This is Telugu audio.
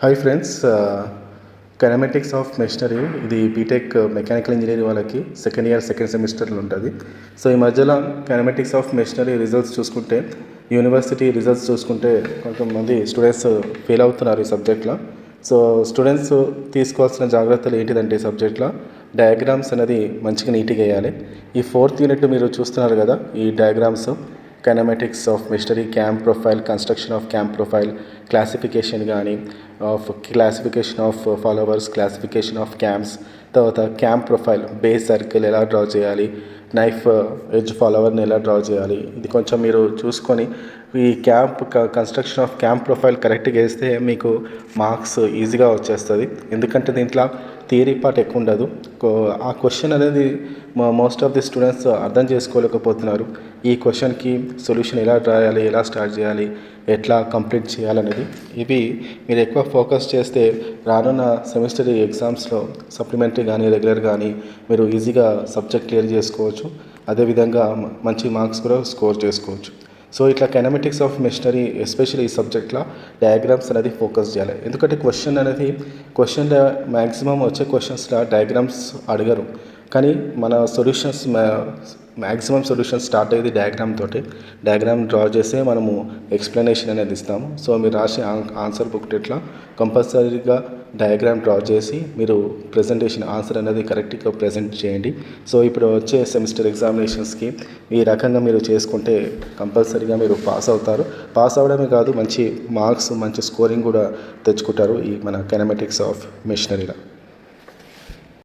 Hi friends, kinematics of machinery ఇది బీటెక్ మెకానికల్ ఇంజనీరింగ్ వాళ్ళకి సెకండ్ ఇయర్ సెకండ్ సెమిస్టర్లో ఉంటుంది. సో ఈ మధ్యలో కైనమాటిక్స్ ఆఫ్ మెషినరీ రిజల్ట్స్ చూసుకుంటే, యూనివర్సిటీ రిజల్ట్స్ చూసుకుంటే కొంతమంది స్టూడెంట్స్ ఫెయిల్ అవుతున్నారు ఈ సబ్జెక్ట్లో. సో స్టూడెంట్స్ తీసుకోవాల్సిన జాగ్రత్తలు ఏంటిదంటే ఈ సబ్జెక్ట్లో డయాగ్రామ్స్ అనేది మంచిగా నీట్గా వేయాలి. ఈ 4th యూనిట్ మీరు చూస్తున్నారు కదా, ఈ diagrams kinematics of machinery, cam profile, construction of cam profile, classification కానీ classification of followers, classification of cams, తర్వాత క్యాంప్ ప్రొఫైల్, బేస్ సర్కిల్ ఎలా డ్రా చేయాలి, నైఫ్ ఎడ్జ్ ఫాలోవర్ని ఎలా డ్రా చేయాలి, ఇది కొంచెం మీరు చూసుకొని ఈ కన్స్ట్రక్షన్ ఆఫ్ క్యాంప్ ప్రొఫైల్ కరెక్ట్గా వేస్తే మీకు మార్క్స్ ఈజీగా వచ్చేస్తుంది. ఎందుకంటే దీంట్లో థియరీ పార్ట్ ఎక్కువ ఉండదు. ఆ క్వశ్చన్ అనేది మోస్ట్ ఆఫ్ ది స్టూడెంట్స్ అర్థం చేసుకోలేకపోతున్నారు. ఈ క్వశ్చన్కి సొల్యూషన్ ఎలా రాయాలి, ఎలా స్టార్ట్ చేయాలి, ఎట్లా కంప్లీట్ చేయాలనేది ఇవి మీరు ఎక్కువ ఫోకస్ చేస్తే రానున్న సెమిస్టర్ ఎగ్జామ్స్లో సప్లిమెంటరీ కానీ రెగ్యులర్ కానీ మీరు ఈజీగా సబ్జెక్ట్ క్లియర్ చేసుకోవచ్చు. అదేవిధంగా మంచి మార్క్స్ కూడా స్కోర్ చేసుకోవచ్చు. సో ఇట్లా కైనమాటిక్స్ ఆఫ్ మెషినరీ ఎస్పెషల్లీ ఈ సబ్జెక్ట్లో డయాగ్రామ్స్ అనేది ఫోకస్ చేయాలి. ఎందుకంటే క్వశ్చన్ మ్యాక్సిమం వచ్చే క్వశ్చన్స్లో డయాగ్రామ్స్ అడగరు, కానీ మన సొల్యూషన్స్ మ్యాక్సిమం సొల్యూషన్ స్టార్ట్ అయ్యేది డయాగ్రామ్ డ్రా చేసే మనము ఎక్స్ప్లెనేషన్ అనేది ఇస్తాము. సో మీరు రాసే ఆన్సర్ బుక్లెట్లో కంపల్సరీగా డయాగ్రామ్ డ్రా చేసి మీరు ప్రెజెంటేషన్ ఆన్సర్ అనేది కరెక్ట్గా ప్రజెంట్ చేయండి. సో ఇప్పుడు వచ్చే సెమిస్టర్ ఎగ్జామినేషన్స్కి ఈ రకంగా మీరు చేసుకుంటే కంపల్సరీగా మీరు పాస్ అవుతారు. పాస్ అవ్వడమే కాదు, మంచి మార్క్స్, మంచి స్కోరింగ్ కూడా తెచ్చుకుంటారు ఈ మన కైనమాటిక్స్ ఆఫ్ మెషినరీలో.